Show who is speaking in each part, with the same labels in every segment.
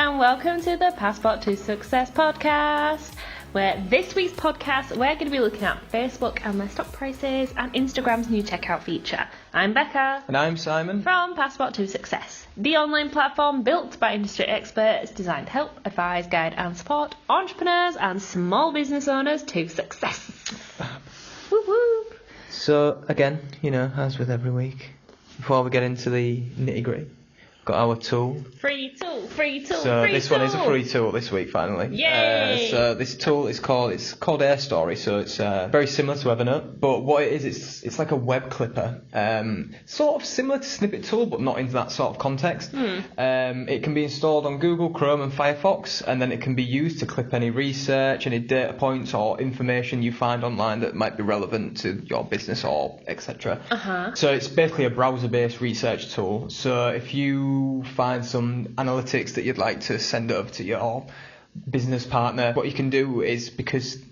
Speaker 1: and welcome to the Passport to Success podcast, where this week's podcast we're going to be looking at Facebook and their stock prices and Instagram's new checkout feature. I'm Becca.
Speaker 2: And I'm Simon.
Speaker 1: From Passport to Success, the online platform built by industry experts designed to help, advise, guide and support entrepreneurs and small business owners to success. Woo woo.
Speaker 2: So, again, as with every week, before we get into the nitty-gritty, got our tool.
Speaker 1: Free tool.
Speaker 2: So this one is a free tool this week, finally.
Speaker 1: Yay!
Speaker 2: So this tool is called Air Story. So it's very similar to Evernote, but what it is, it's like a web clipper, sort of similar to Snippet Tool, but not into that sort of context. It can be installed on Google Chrome and Firefox, and then it can be used to clip any research, any data points or information you find online that might be relevant to your business or etc. So it's basically a browser-based research tool. So if you find some analytics that you'd like to send over to your business partner, what you can do is, because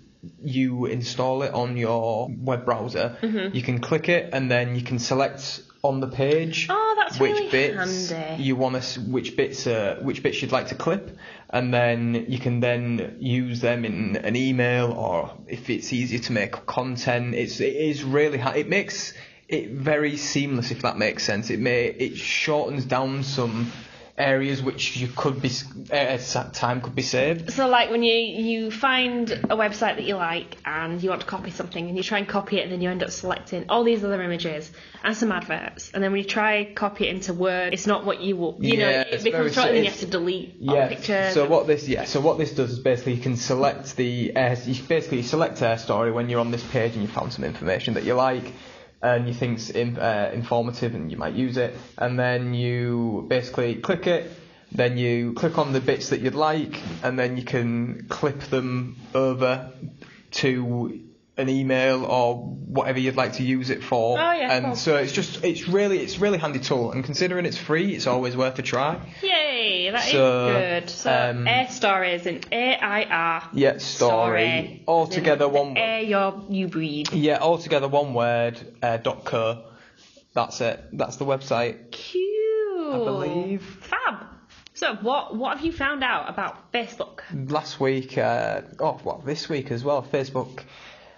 Speaker 2: you install it on your web browser, you can click it and then you can select on the page which bits you want to, which bits you'd like to clip, and then you can then use them in an email, or if it's easier to make content, it is really it makes it very seamless, if that makes sense. It shortens down some areas which you could be time could be saved.
Speaker 1: So like when you find a website that you like and you want to copy something and you try and copy it, and then you end up selecting all these other images and some adverts, and then when you try copy it into Word, it's not what you will, it becomes short, and then you have to delete all the pictures.
Speaker 2: So what this does is basically you can select you select Air Story when you're on this page and you found some information that you like and you think's informative and you might use it, and then you basically click it, then you click on the bits that you'd like, and then you can clip them over to an email or whatever you'd like to use it for. Cool. So it's really handy tool, and considering it's free, it's always worth a try.
Speaker 1: Yay, that is good. So Air Story is an AIR.
Speaker 2: Yeah, story. All together one word.
Speaker 1: You breathe.
Speaker 2: Yeah, all together one word. .co. That's it. That's the website.
Speaker 1: Cool.
Speaker 2: I believe.
Speaker 1: Fab. So what have you found out about Facebook?
Speaker 2: Last week, this week as well, Facebook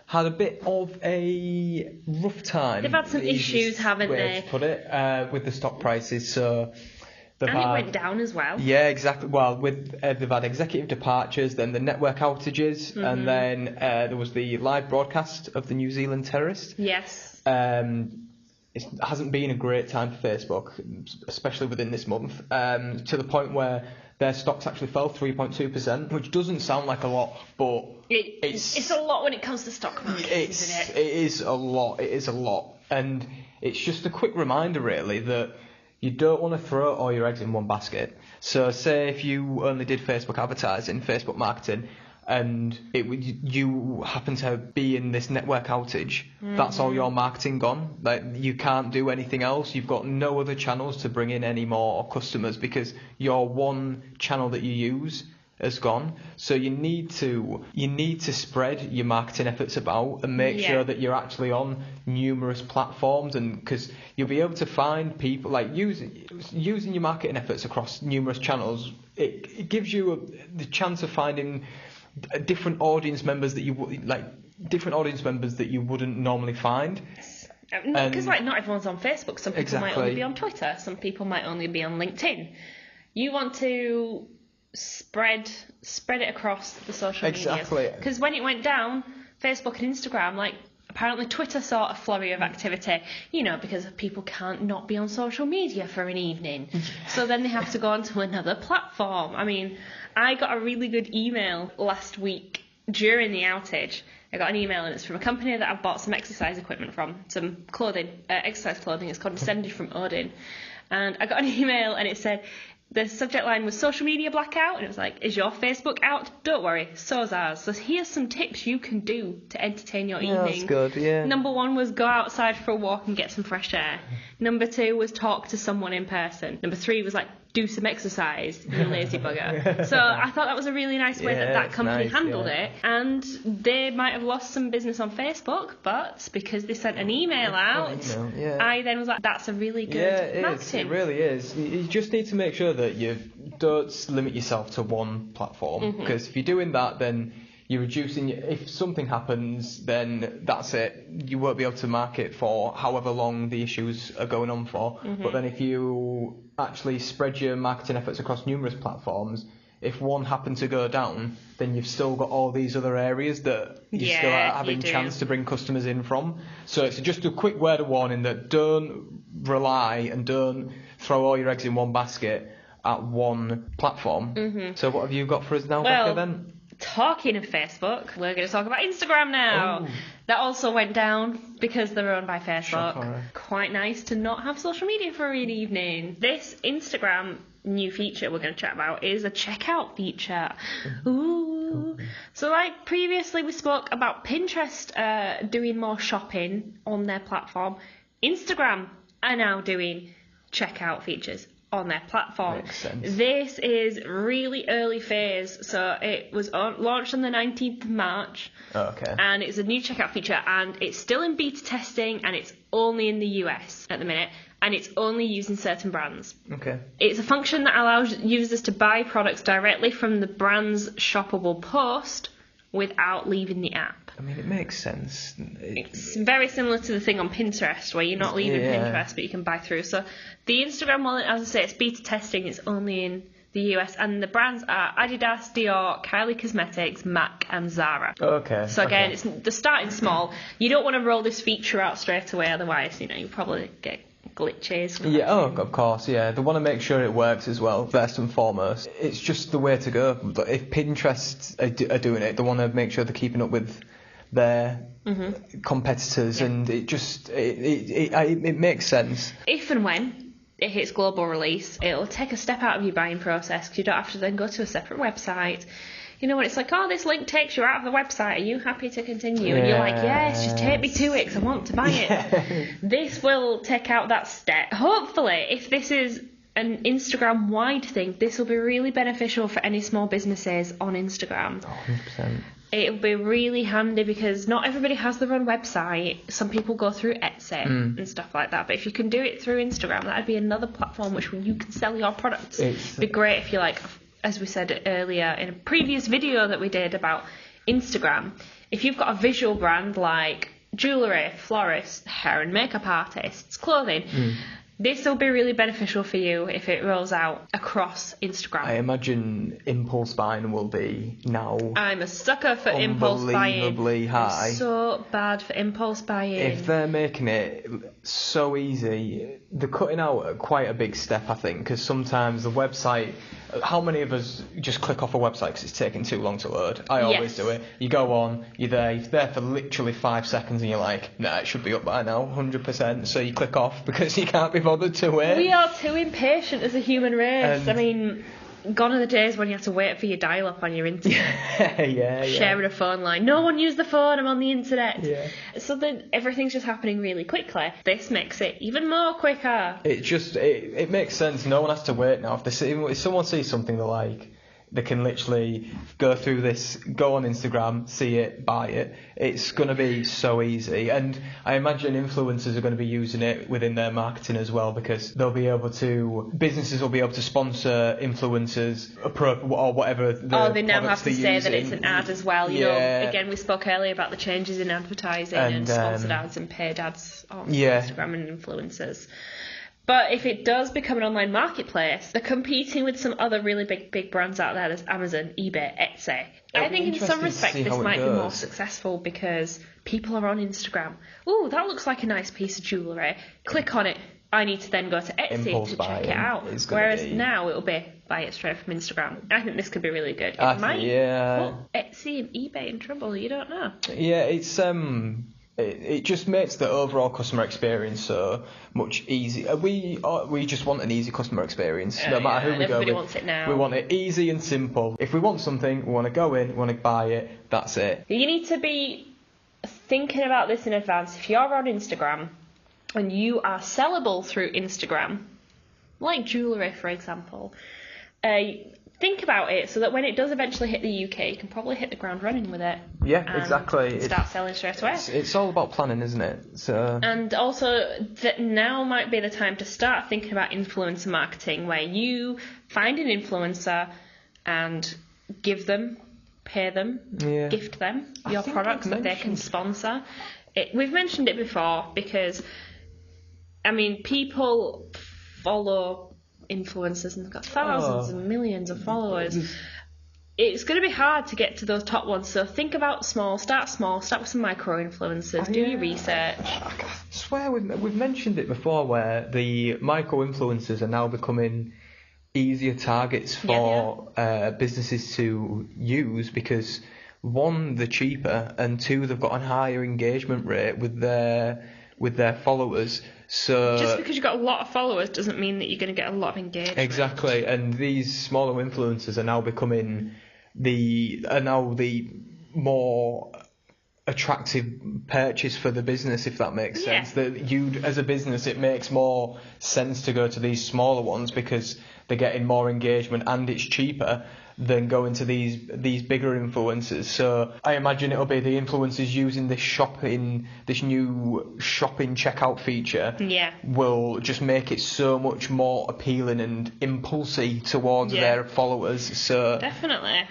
Speaker 2: had a bit of a rough time.
Speaker 1: They've had some issues, haven't they?
Speaker 2: To put it, with the stock prices. So it
Speaker 1: went down as well.
Speaker 2: Yeah, exactly. Well, they've had executive departures, then the network outages, and then there was the live broadcast of the New Zealand terrorist.
Speaker 1: Yes.
Speaker 2: It hasn't been a great time for Facebook, especially within this month, to the point where their stocks actually fell 3.2%, which doesn't sound like a lot, but
Speaker 1: it's a lot when it comes to stock markets, isn't it?
Speaker 2: It is a lot. And it's just a quick reminder, really, that you don't want to throw all your eggs in one basket. So say if you only did Facebook advertising, Facebook marketing, and you happen to be in this network outage, that's all your marketing gone. Like, you can't do anything else. You've got no other channels to bring in any more customers, because your one channel that you use has gone. So you need to spread your marketing efforts about and make sure that you're actually on numerous platforms, and because you'll be able to find people, like using your marketing efforts across numerous channels, it gives you the chance of finding different audience members that you wouldn't normally find.
Speaker 1: Because not everyone's on Facebook. Some people might only be on Twitter. Some people might only be on LinkedIn. You want to spread it across the social media. Because when it went down, Facebook and Instagram, apparently Twitter saw a flurry of activity, because people can't not be on social media for an evening. So then they have to go onto another platform. I mean, I got a really good email last week during the outage. I got an email, and it's from a company that I've bought some exercise equipment from, some clothing, exercise clothing. It's called Descended from Odin. And I got an email, and it said, the subject line was social media blackout, and it was like, is your Facebook out? Don't worry, so's ours. So here's some tips you can do to entertain your evening.
Speaker 2: That's good, yeah.
Speaker 1: Number 1 was go outside for a walk and get some fresh air. Number 2 was talk to someone in person. Number 3 was do some exercise, you lazy bugger. So I thought that was a really nice way that company handled it. And they might have lost some business on Facebook, but because they sent an email out, I then was like, that's a really good marketing.
Speaker 2: It really is. You just need to make sure that you're don't limit yourself to one platform, because if you're doing that, then you're reducing. If something happens, then that's it. You won't be able to market for however long the issues are going on for. But then if you actually spread your marketing efforts across numerous platforms, if one happened to go down, then you've still got all these other areas that you're still having a chance to bring customers in from. So it's just a quick word of warning that don't rely and don't throw all your eggs in one basket at one platform. So what have you got for us now, Becca, then?
Speaker 1: Talking of Facebook, we're going to talk about Instagram now. That also went down because they're owned by Facebook.
Speaker 2: Shocker.
Speaker 1: Quite nice to not have social media for an evening. This Instagram new feature we're going to chat about is a checkout feature. Ooh. So like previously we spoke about Pinterest doing more shopping on their platform. Instagram are now doing checkout features on their platform.
Speaker 2: Makes sense.
Speaker 1: This is really early phase, so it was launched on the 19th of March.
Speaker 2: Okay.
Speaker 1: And it's a new checkout feature, and it's still in beta testing, and it's only in the US at the minute, and it's only using certain brands.
Speaker 2: Okay.
Speaker 1: It's a function that allows users to buy products directly from the brand's shoppable post without leaving the app.
Speaker 2: I mean, it makes sense.
Speaker 1: It's very similar to the thing on Pinterest, where you're not leaving Pinterest, but you can buy through. So the Instagram one, as I say, it's beta testing. It's only in the US, and the brands are Adidas, Dior, Kylie Cosmetics, MAC, and Zara.
Speaker 2: Okay.
Speaker 1: So again, they're starting small. You don't want to roll this feature out straight away, otherwise, you probably get glitches.
Speaker 2: Yeah, of course, yeah. They want to make sure it works as well, first and foremost. It's just the way to go. If Pinterest are doing it, they want to make sure they're keeping up with their competitors, and it just it makes sense.
Speaker 1: If and when it hits global release, it'll take a step out of your buying process, because you don't have to then go to a separate website. When it's like, this link takes you out of the website, are you happy to continue? And you're like, yes, just take me to it, because I want to buy it. This will take out that step. Hopefully, if this is an Instagram-wide thing, this will be really beneficial for any small businesses on Instagram.
Speaker 2: 100%.
Speaker 1: It'll be really handy, because not everybody has their own website. Some people go through Etsy and stuff like that. But if you can do it through Instagram, that'd be another platform which you can sell your products. It'd be great if you as we said earlier in a previous video that we did about Instagram, if you've got a visual brand like jewellery, florists, hair and makeup artists, clothing, this will be really beneficial for you if it rolls out across Instagram.
Speaker 2: I imagine impulse buying will be now.
Speaker 1: I'm a sucker for impulse buying.
Speaker 2: Unbelievably high.
Speaker 1: I'm so bad for impulse buying.
Speaker 2: If they're making it so easy, they're cutting out quite a big step, I think, because sometimes the website. How many of us just click off a website because it's taking too long to load? I always do it. You go on, you're there for literally 5 seconds, and you're like, nah, it should be up by now, 100%. So you click off because you can't be bothered to wait.
Speaker 1: We are too impatient as a human race. I mean, gone are the days when you have to wait for your dial-up on your internet.
Speaker 2: yeah.
Speaker 1: Sharing a phone line. No one use the phone, I'm on the internet.
Speaker 2: Yeah.
Speaker 1: So then everything's just happening really quickly. This makes it even more quicker.
Speaker 2: It makes sense. No one has to wait now. If someone sees something they like, they can literally go through this, go on Instagram, see it, buy it. It's going to be so easy. And I imagine influencers are going to be using it within their marketing as well, because businesses will be able to sponsor influencers or whatever.
Speaker 1: They now have to say that it's an ad as well. Again, we spoke earlier about the changes in advertising and sponsored ads and paid ads on Instagram and influencers. But if it does become an online marketplace, they're competing with some other really big brands out there. There's Amazon, eBay, Etsy. I think in some respects this might be more successful because people are on Instagram. Ooh, that looks like a nice piece of jewellery. Click on it. I need to then go to Etsy to check it out. Whereas now it'll be buy it straight from Instagram. I think this could be really good. It might put Etsy and eBay in trouble. You don't know.
Speaker 2: Yeah, it's It just makes the overall customer experience so much easier. We just want an easy customer experience, no matter who we go with.
Speaker 1: Everybody wants it now.
Speaker 2: We want it easy and simple. If we want something, we want to go in, we want to buy it, that's it.
Speaker 1: You need to be thinking about this in advance. If you're on Instagram and you are sellable through Instagram, like jewellery for example, think about it so that when it does eventually hit the UK, you can probably hit the ground running with it.
Speaker 2: Yeah, exactly.
Speaker 1: Start selling straight away.
Speaker 2: It's all about planning, isn't it? So.
Speaker 1: And also, that now might be the time to start thinking about influencer marketing, where you find an influencer and give them, pay them, gift them your products that they can sponsor. We've mentioned it before because, I mean, people follow influencers and they've got thousands and millions of followers. It's going to be hard to get to those top ones, so think about start with some micro influencers, do your research.
Speaker 2: I swear we've mentioned it before, where the micro influencers are now becoming easier targets for businesses to use, because one, they're cheaper, and two, they've got a higher engagement rate with their followers. So
Speaker 1: just because you've got a lot of followers doesn't mean that you're going to get a lot of engagement.
Speaker 2: Exactly, and these smaller influencers are now becoming the more attractive purchase for the business, if that makes sense. That you, as a business, it makes more sense to go to these smaller ones because they're getting more engagement and it's cheaper than going to these bigger influencers. So I imagine it'll be the influencers using this new shopping checkout feature will just make it so much more appealing and impulsy towards their followers. So
Speaker 1: definitely.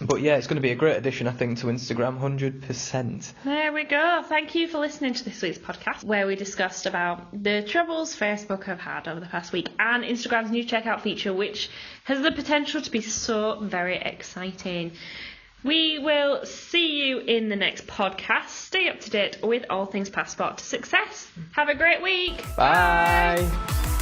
Speaker 2: But yeah, it's going to be a great addition, I think, to Instagram, 100%.
Speaker 1: There we go. Thank you for listening to this week's podcast, where we discussed about the troubles Facebook have had over the past week and Instagram's new checkout feature, which has the potential to be so very exciting. We will see you in the next podcast. Stay up to date with all things Passport to Success. Have a great week.
Speaker 2: Bye.